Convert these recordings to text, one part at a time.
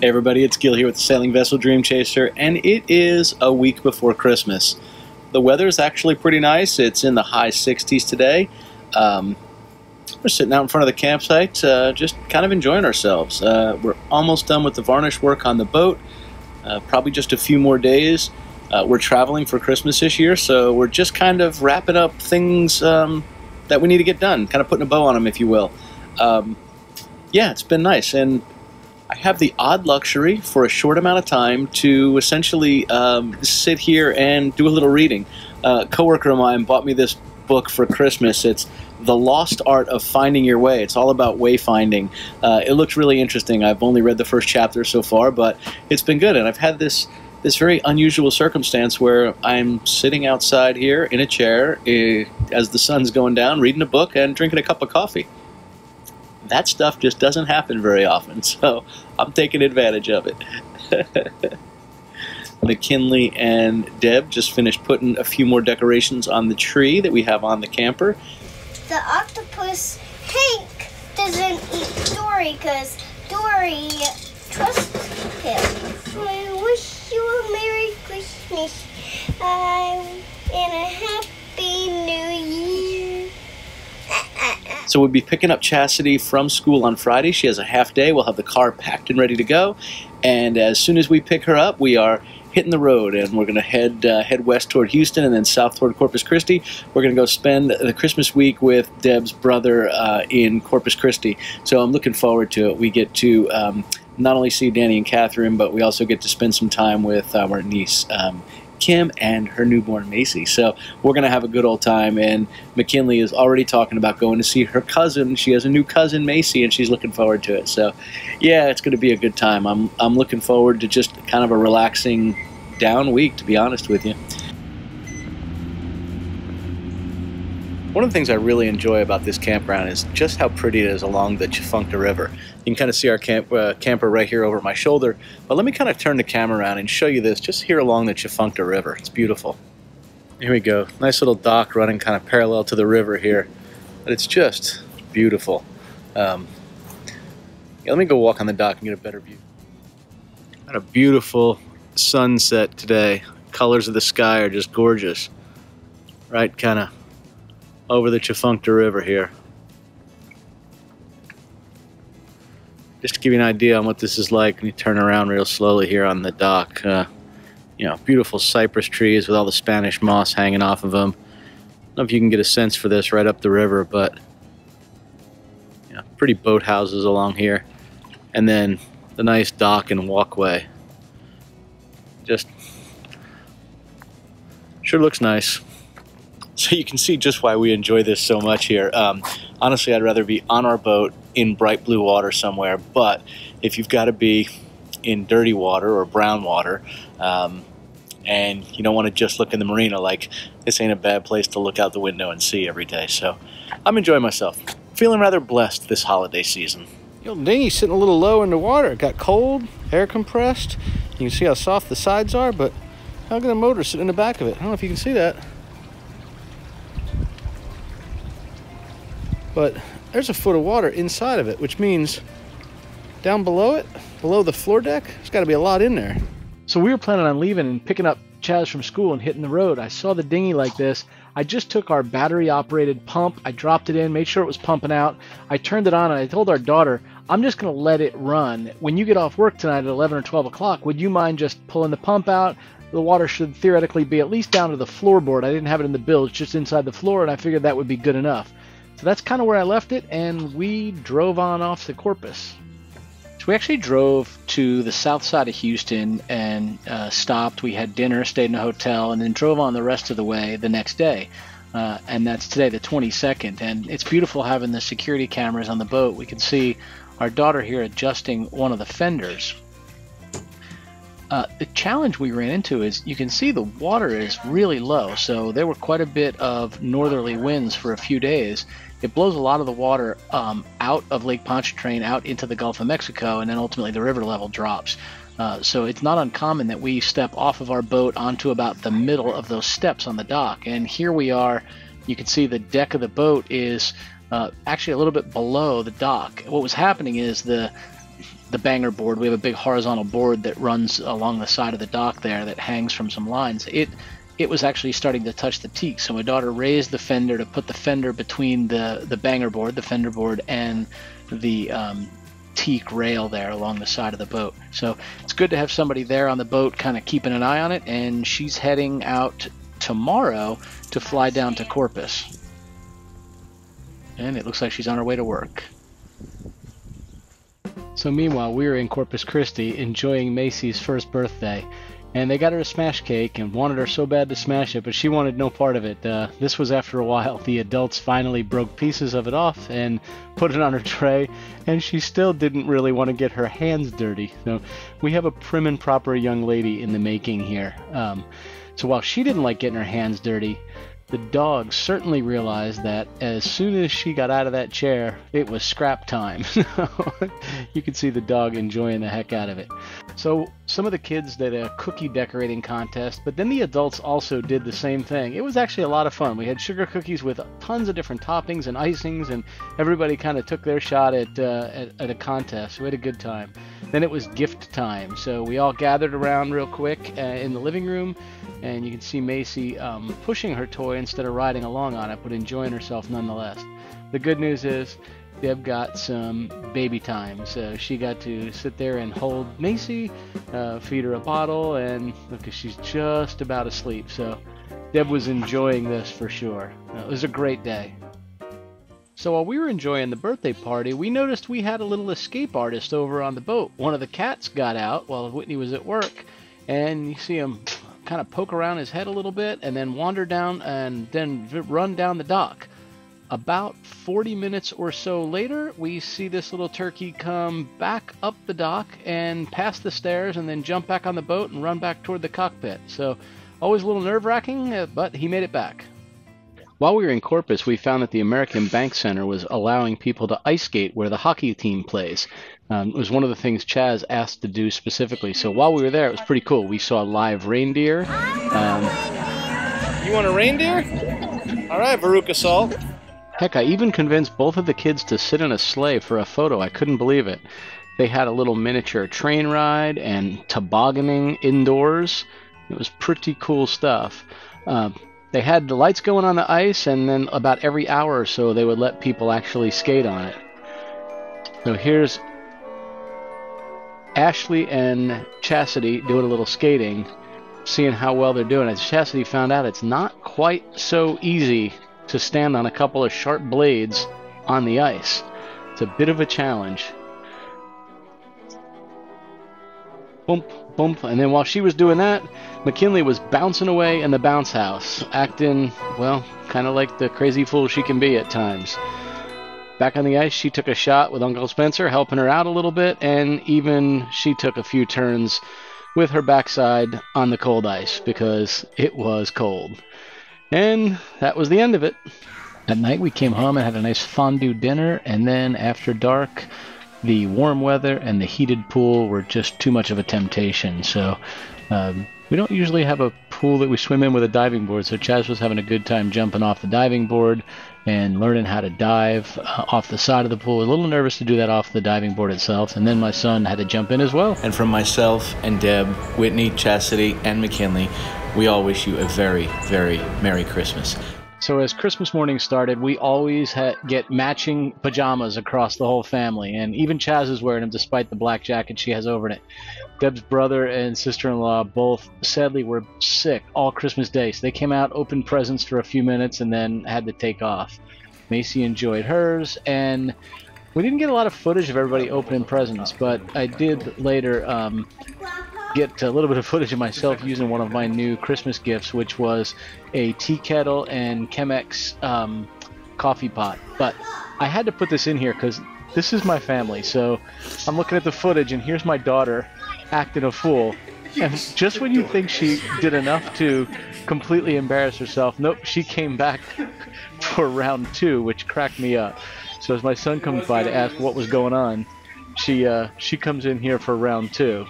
Hey everybody, it's Gil here with the Sailing Vessel Dream Chaser, and it is a week before Christmas. The weather is actually pretty nice. It's in the high 60s today. We're sitting out in front of the campsite, just kind of enjoying ourselves. We're almost done with the varnish work on the boat, probably just a few more days. We're traveling for Christmas this year, so we're just kind of wrapping up things that we need to get done, kind of putting a bow on them, if you will. Yeah, it's been nice, and I have the odd luxury for a short amount of time to essentially sit here and do a little reading. A coworker of mine bought me this book for Christmas. It's The Lost Art of Finding Your Way. It's all about wayfinding. It looks really interesting. I've only read the first chapter so far, but it's been good, and I've had this very unusual circumstance where I'm sitting outside here in a chair as the sun's going down, reading a book and drinking a cup of coffee. That stuff just doesn't happen very often, so I'm taking advantage of it. McKinley and Deb just finished putting a few more decorations on the tree that we have on the camper. The octopus Hank doesn't eat Dory because Dory trusts him. I wish you a Merry Christmas and a Happy New Year. So we'll be picking up Chastity from school on Friday. She has a half day. We'll have the car packed and ready to go. And as soon as we pick her up, we are hitting the road, and we're going to head west toward Houston and then south toward Corpus Christi. We're going to go spend the Christmas week with Deb's brother in Corpus Christi. So I'm looking forward to it. We get to not only see Daniel and Katherine, but we also get to spend some time with our niece Kim and her newborn Maci. So we're going to have a good old time, and McKinley is already talking about going to see her cousin. She has a new cousin, Maci, and she's looking forward to it. So yeah, it's going to be a good time. I'm looking forward to just kind of a relaxing down week, to be honest with you. One of the things I really enjoy about this campground is just how pretty it is along the Tchefuncte River. You can kind of see our camper right here over my shoulder, but let me kind of turn the camera around and show you this just here along the Tchefuncte River. It's beautiful. Here we go. Nice little dock running kind of parallel to the river here, but it's just beautiful. Yeah, let me go walk on the dock and get a better view. Got a beautiful sunset today. Colors of the sky are just gorgeous. Right kind of over the Tchefuncte River here. Just to give you an idea on what this is like, when you turn around real slowly here on the dock. You know, beautiful cypress trees with all the Spanish moss hanging off of them. I don't know if you can get a sense for this right up the river, but you know, pretty boathouses along here. And then the nice dock and walkway. Just sure looks nice. So you can see just why we enjoy this so much here. Honestly, I'd rather be on our boat in bright blue water somewhere, but if you've got to be in dirty water or brown water, and you don't want to just look in the marina, like, this ain't a bad place to look out the window and see every day. So I'm enjoying myself. Feeling rather blessed this holiday season. The old dinghy's sitting a little low in the water. It got cold, air compressed. You can see how soft the sides are, but how good a motor sitting in the back of it. I don't know if you can see that. But there's a foot of water inside of it, which means down below it, below the floor deck, there's got to be a lot in there. So we were planning on leaving and picking up Chaz from school and hitting the road. I saw the dinghy like this. I just took our battery-operated pump. I dropped it in, made sure it was pumping out. I turned it on, and I told our daughter, I'm just going to let it run. When you get off work tonight at 11 or 12 o'clock, would you mind just pulling the pump out? The water should theoretically be at least down to the floorboard. I didn't have it in the bilge, just inside the floor, and I figured that would be good enough. So that's kind of where I left it, and we drove on off to Corpus. So we actually drove to the south side of Houston and stopped. We had dinner, stayed in a hotel, and then drove on the rest of the way the next day. And that's today, the 22nd. And it's beautiful having the security cameras on the boat. We can see our daughter here adjusting one of the fenders. The challenge we ran into is you can see the water is really low, so there were quite a bit of northerly winds for a few days. It blows a lot of the water out of Lake Pontchartrain out into the Gulf of Mexico, and then ultimately the river level drops. So it's not uncommon that we step off of our boat onto about the middle of those steps on the dock. And here we are. You can see the deck of the boat is actually a little bit below the dock. What was happening is the the banger board. We have a big horizontal board that runs along the side of the dock there that hangs from some lines. It was actually starting to touch the teak, so my daughter raised the fender to put the fender between the banger board, the fender board, and the teak rail there along the side of the boat. So it's good to have somebody there on the boat kind of keeping an eye on it, and she's heading out tomorrow to fly down to Corpus. And it looks like she's on her way to work. So meanwhile, we were in Corpus Christi enjoying Maci's first birthday, and they got her a smash cake and wanted her so bad to smash it, but she wanted no part of it. This was after a while. The adults finally broke pieces of it off and put it on her tray, and she still didn't really want to get her hands dirty. So we have a prim and proper young lady in the making here. So while she didn't like getting her hands dirty, the dog certainly realized that as soon as she got out of that chair, it was scrap time. You could see the dog enjoying the heck out of it. So some of the kids did a cookie decorating contest, but then the adults also did the same thing. It was actually a lot of fun. We had sugar cookies with tons of different toppings and icings, and everybody kind of took their shot at a contest. We had a good time. Then it was gift time, so we all gathered around real quick in the living room, and you can see Maci pushing her toy instead of riding along on it, but enjoying herself nonetheless. The good news is Deb got some baby time, so she got to sit there and hold Maci, feed her a bottle, and look, she's just about asleep. So Deb was enjoying this for sure. It was a great day. So while we were enjoying the birthday party, we noticed we had a little escape artist over on the boat. One of the cats got out while Whitney was at work, and you see him kind of poke around his head a little bit and then wander down and then run down the dock. About 40 minutes or so later, we see this little turkey come back up the dock and past the stairs and then jump back on the boat and run back toward the cockpit. So always a little nerve-wracking, but he made it back. While we were in Corpus, we found that the American Bank Center was allowing people to ice skate where the hockey team plays. It was one of the things Chaz asked to do specifically. So while we were there, it was pretty cool. We saw live reindeer. You want a reindeer? All right, Veruca Salt. Heck, I even convinced both of the kids to sit in a sleigh for a photo. I couldn't believe it. They had a little miniature train ride and tobogganing indoors. It was pretty cool stuff. They had the lights going on the ice, and then about every hour or so they would let people actually skate on it. So here's Ashley and Chastity doing a little skating, seeing how well they're doing. As Chastity found out, it's not quite so easy to stand on a couple of sharp blades on the ice. It's a bit of a challenge. Boom, boom. And then while she was doing that, McKinley was bouncing away in the bounce house, acting, well, kind of like the crazy fool she can be at times. Back on the ice, she took a shot with Uncle Spencer, helping her out a little bit, and even she took a few turns with her backside on the cold ice because it was cold. And that was the end of it. At night, we came home and had a nice fondue dinner, and then after dark, the warm weather and the heated pool were just too much of a temptation. So we don't usually have a pool that we swim in with a diving board, so Chaz was having a good time jumping off the diving board and learning how to dive off the side of the pool. A little nervous to do that off the diving board itself, and then my son had to jump in as well. And from myself and Deb, Whitney, Chastity, and McKinley, we all wish you a very, very Merry Christmas. So as Christmas morning started, we always get matching pajamas across the whole family, and even Chaz is wearing them despite the black jacket she has over it. Deb's brother and sister-in-law both sadly were sick all Christmas Day, so they came out, opened presents for a few minutes, and then had to take off. Maci enjoyed hers, and we didn't get a lot of footage of everybody opening presents, but I did later get a little bit of footage of myself using one of my new Christmas gifts, which was a tea kettle and Chemex coffee pot. But I had to put this in here because this is my family. So I'm looking at the footage, and here's my daughter acting a fool. And just when you think she did enough to completely embarrass herself, nope, she came back for round 2, which cracked me up. So as my son comes by to ask what was going on, she comes in here for round 2.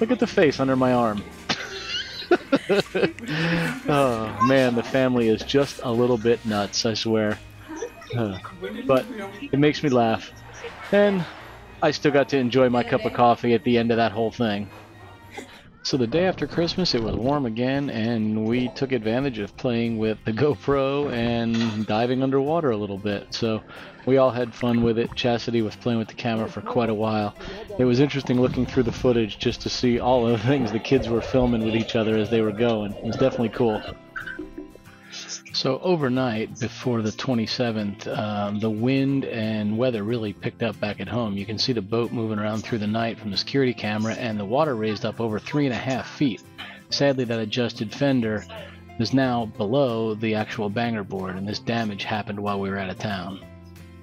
Look at the face under my arm. Oh man, the family is just a little bit nuts, I swear. But it makes me laugh. And I still got to enjoy my cup of coffee at the end of that whole thing. So the day after Christmas, it was warm again, and we took advantage of playing with the GoPro and diving underwater a little bit. So we all had fun with it. Chastity was playing with the camera for quite a while. It was interesting looking through the footage just to see all of the things the kids were filming with each other as they were going. It was definitely cool. So overnight, before the 27th, the wind and weather really picked up back at home. You can see the boat moving around through the night from the security camera, and the water raised up over 3.5 feet. Sadly, that adjusted fender is now below the actual banger board, and this damage happened while we were out of town.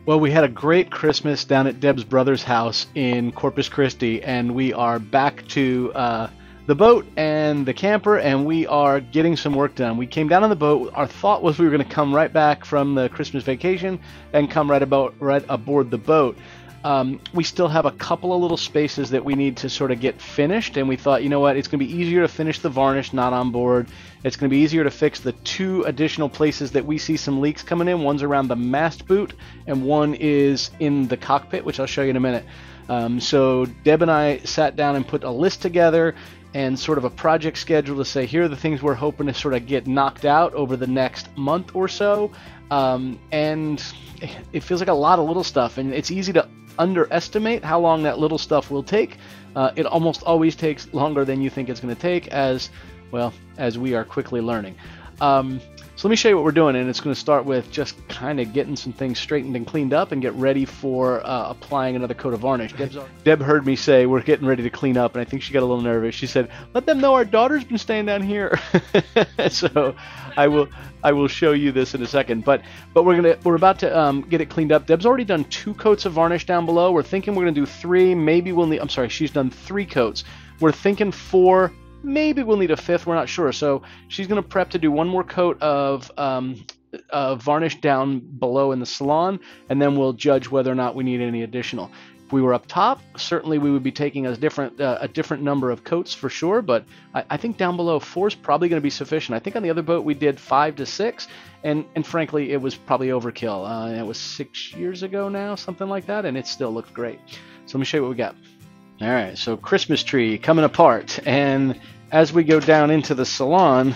Well, we had a great Christmas down at Deb's brother's house in Corpus Christi, and we are back to the boat and the camper, and we are getting some work done. We came down on the boat. Our thought was we were going to come right back from the Christmas vacation and come right aboard the boat. We still have a couple of little spaces that we need to sort of get finished, and we thought, you know what, it's going to be easier to finish the varnish not on board. It's going to be easier to fix the 2 additional places that we see some leaks coming in. One's around the mast boot, and one is in the cockpit, which I'll show you in a minute. So Deb and I sat down and put a list together and sort of a project schedule to say, here are the things we're hoping to sort of get knocked out over the next month or so. And it feels like a lot of little stuff, and it's easy to underestimate how long that little stuff will take. It almost always takes longer than you think it's going to take, as we are quickly learning. So let me show you what we're doing, and it's going to start with just kind of getting some things straightened and cleaned up and get ready for applying another coat of varnish. Deb heard me say we're getting ready to clean up, and I think she got a little nervous. She said, let them know our daughter's been staying down here. So I will show you this in a second. But we're about to get it cleaned up. Deb's already done 2 coats of varnish down below. We're thinking we're going to do 3. Maybe we'll need, I'm sorry, she's done 3 coats. We're thinking 4. Maybe we'll need a 5th, we're not sure. So she's going to prep to do 1 more coat of varnish down below in the salon, and then we'll judge whether or not we need any additional. If we were up top, certainly we would be taking a different number of coats for sure, but I think down below 4 is probably going to be sufficient. I think on the other boat we did 5 to 6, and frankly it was probably overkill. It was 6 years ago now, something like that, and it still looked great. So let me show you what we got. All right, so Christmas tree coming apart, and as we go down into the salon,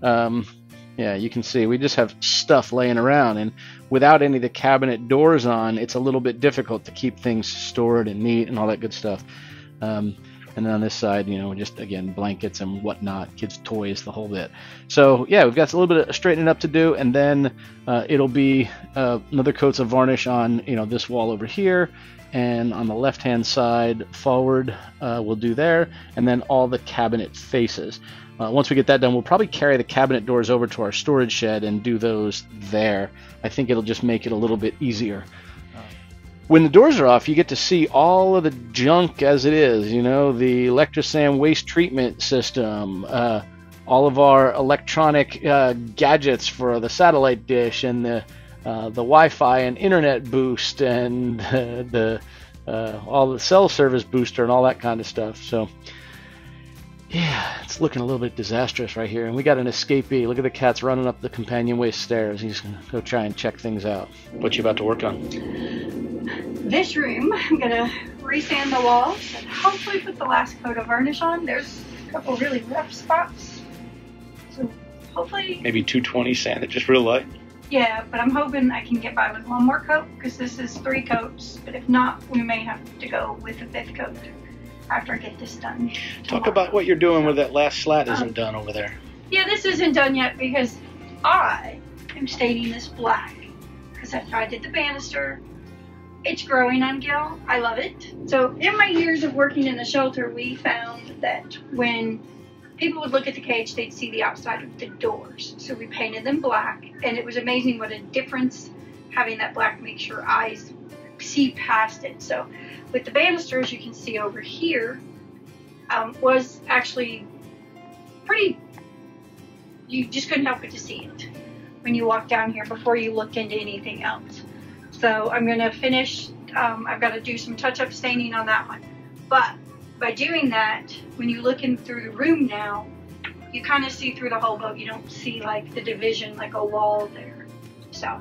yeah, you can see we just have stuff laying around, and without any of the cabinet doors on, it's a little bit difficult to keep things stored and neat and all that good stuff. And then on this side, you know, just again blankets and whatnot, kids' toys, the whole bit. So yeah, we've got a little bit of straightening up to do, and then it'll be another coats of varnish on, you know, this wall over here. And on the left-hand side forward, we'll do there, and then all the cabinet faces. Once we get that done, we'll probably carry the cabinet doors over to our storage shed and do those there. I think it'll just make it a little bit easier. When the doors are off, you get to see all of the junk as it is, you know, the Electrosam waste treatment system, all of our electronic gadgets for the satellite dish, and the Wi-Fi and internet boost, and all the cell service booster and all that kind of stuff. So yeah, it's looking a little bit disastrous right here, and we got an escapee. Look at the cat's running up the companionway stairs. He's gonna go try and check things out. What you about to work on? This room, I'm gonna resand the walls and hopefully put the last coat of varnish on. There's a couple really rough spots, so hopefully maybe 220 sand it just real light. Yeah, but I'm hoping I can get by with 1 more coat, because this is 3 coats. But if not, we may have to go with a 5th coat after I get this done. Talk about what you're doing where that last slat isn't done over there. Yeah, this isn't done yet because I am staining this black. Because after I did the banister, it's growing on Gil. I love it. So in my years of working in the shelter, we found that when people would look at the cage, they'd see the outside of the doors. So we painted them black, and it was amazing what a difference having that black makes your eyes see past it. So with the banisters, you can see over here, was actually pretty, you just couldn't help but to see it when you walk down here before you looked into anything else. So I'm gonna finish, I've got to do some touch-up staining on that one. But by doing that, when you look in through the room now, you kind of see through the whole boat. You don't see like the division, like a wall there. So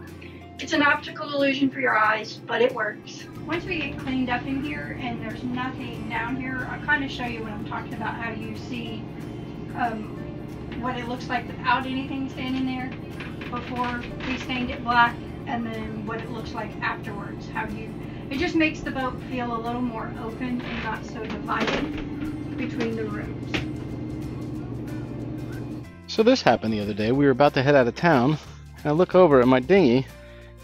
It's an optical illusion for your eyes, but it works. Once we get cleaned up in here and there's nothing down here, I'll kind of show you when I'm talking about how you see what it looks like without anything standing there before we stained it black, and then what it looks like afterwards. It just makes the boat feel a little more open and not so divided between the rooms. So this happened the other day. We were about to head out of town, and I look over and my dinghy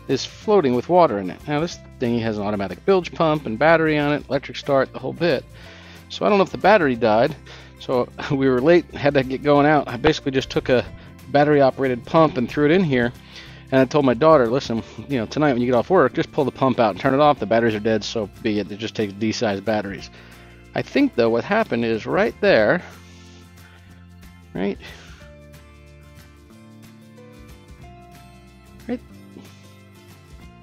is floating with water in it. Now this dinghy has an automatic bilge pump and battery on it, electric start, the whole bit. So I don't know if the battery died. So we were late, had to get going out. I basically just took a battery operated pump and threw it in here. And I told my daughter, listen, you know, tonight when you get off work, just pull the pump out and turn it off. The batteries are dead, so be it. It just takes D-sized batteries. I think, though, what happened is right there, right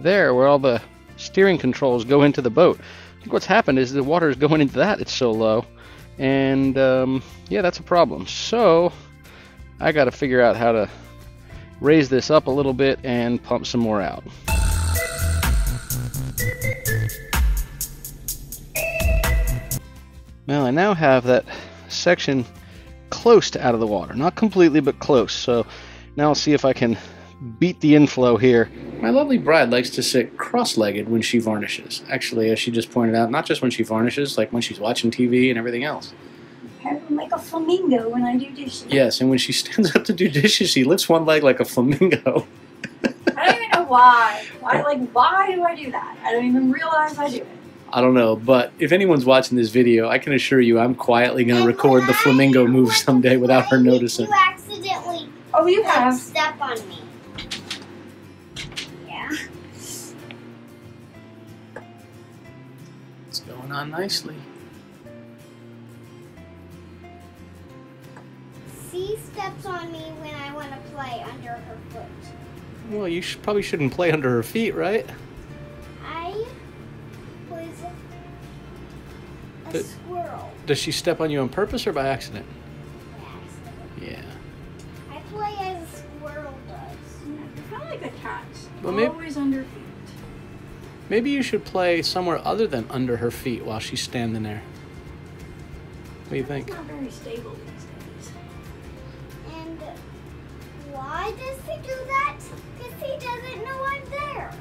there where all the steering controls go into the boat. I think what's happened is the water is going into that. It's so low. And, yeah, that's a problem. So I got to figure out how to raise this up a little bit and pump some more out. Well, I now have that section close to out of the water. Not completely, but close. So now I'll see if I can beat the inflow here. My lovely bride likes to sit cross-legged when she varnishes. Actually, as she just pointed out, not just when she varnishes, like when she's watching TV and everything else. I'm like a flamingo when I do dishes. Yes, and when she stands up to do dishes, she lifts one leg like a flamingo. I don't even know why. Why do I do that? I don't even realize I do it. I don't know, but if anyone's watching this video, I can assure you I'm quietly going to record the flamingo move someday without her noticing. You accidentally you have step on me. Yeah. It's going on nicely. She steps on me when I want to play under her foot. Well, you probably shouldn't play under her feet, right? I was a squirrel. Does she step on you on purpose or by accident? By accident. Yeah. I play as a squirrel does. You're kind of like a cat. Well, maybe, always under feet. Maybe you should play somewhere other than under her feet while she's standing there. What do you think? It's not very stable these days. And why does he do that? Because he doesn't know I'm there.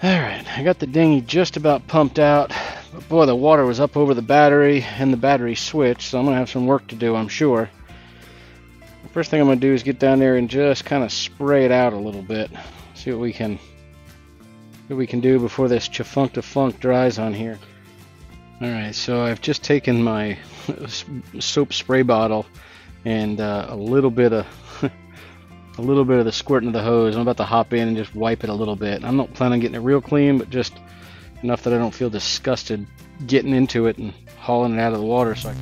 Alright, I got the dinghy just about pumped out. But boy, the water was up over the battery and the battery switch, so I'm going to have some work to do, I'm sure. The first thing I'm going to do is get down there and just kind of spray it out a little bit. See what we can do before this chafunk dries on here. Alright, so I've just taken my soap spray bottle and a little bit of the squirt into the hose. I'm about to hop in and just wipe it a little bit. I'm not planning on getting it real clean, but just enough that I don't feel disgusted getting into it and hauling it out of the water. So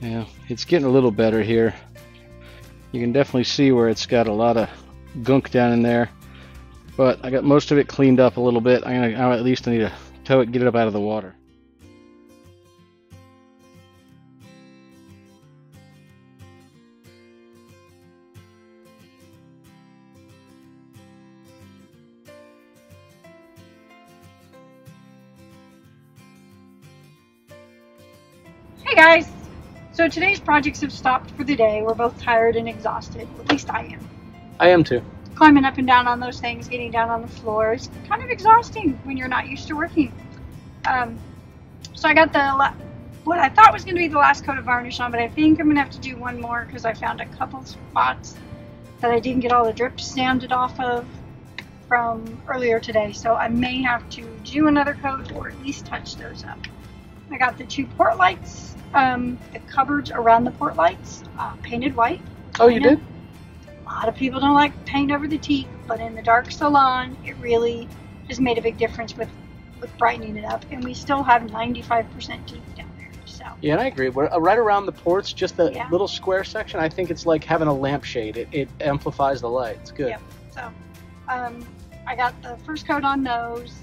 yeah, it's getting a little better here. You can definitely see where it's got a lot of gunk down in there, but I got most of it cleaned up a little bit. I at least need to tow it, get it up out of the water. Hey guys! So today's projects have stopped for the day. We're both tired and exhausted. At least I am. I am too. Climbing up and down on those things, getting down on the floor is kind of exhausting when you're not used to working. So I got what I thought was going to be the last coat of varnish on, but I think I'm going to have to do one more because I found a couple spots that I didn't get all the drips sanded off of from earlier today. So I may have to do another coat or at least touch those up. I got the two port lights, the cupboards around the port lights, painted white. Oh, you did? A lot of people don't like paint over the teak, but in the dark salon, it really just made a big difference with with brightening it up, and we still have 95% deep down there. So Yeah, and I agree. We're right around the ports, just the Yeah. little square section. I think it's like having a lampshade. It amplifies the light. It's good. Yep. So I got the first coat on those.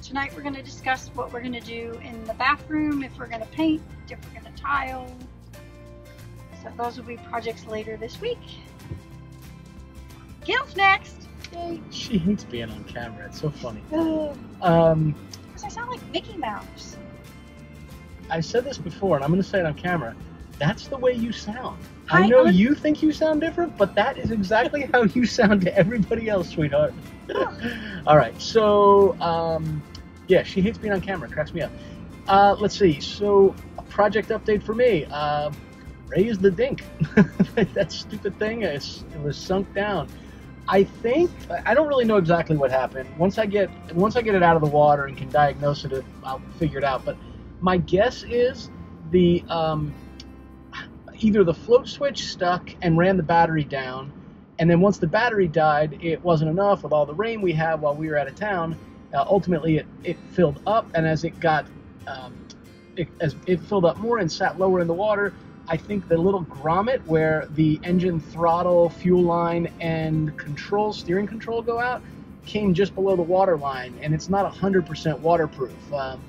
Tonight we're going to discuss what we're going to do in the bathroom, if we're going to paint, if we're going to tile. So those will be projects later this week. Gil's next. Yay. She hates being on camera. It's so funny. Because I sound like Mickey Mouse. I said this before, and I'm going to say it on camera. That's the way you sound. Hi, I know I'm- you think you sound different, but that is exactly how you sound to everybody else, sweetheart. All right, so yeah, she hates being on camera. It cracks me up. Let's see. So, a project update for me. Raise the dink. That stupid thing. It was sunk down. I think I don't really know exactly what happened. Once I get it out of the water and can diagnose it, I'll figure it out. But my guess is the either the float switch stuck and ran the battery down, and then once the battery died, it wasn't enough with all the rain we had while we were out of town. Ultimately, it filled up, and as it got as it filled up more and sat lower in the water, I think the little grommet where the engine, throttle, fuel line, and steering control go out came just below the water line, and it's not 100% waterproof.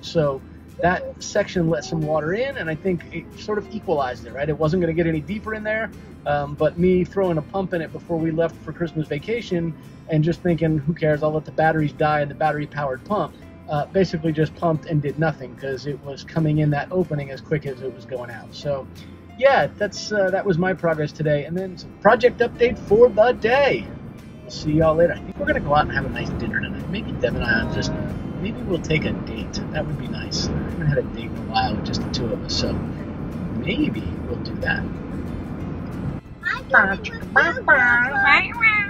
So that section let some water in, and I think it sort of equalized it, right? It wasn't going to get any deeper in there, but me throwing a pump in it before we left for Christmas vacation and just thinking, who cares, I'll let the batteries die in the battery-powered pump, basically just pumped and did nothing because it was coming in that opening as quick as it was going out. So yeah, that was my progress today. And then some project update for the day. We'll see y'all later. I think we're going to go out and have a nice dinner tonight. Maybe Deb and I maybe we'll take a date. That would be nice. I haven't had a date in a while with just the two of us, so maybe we'll do that. I'm going with you, Grandpa.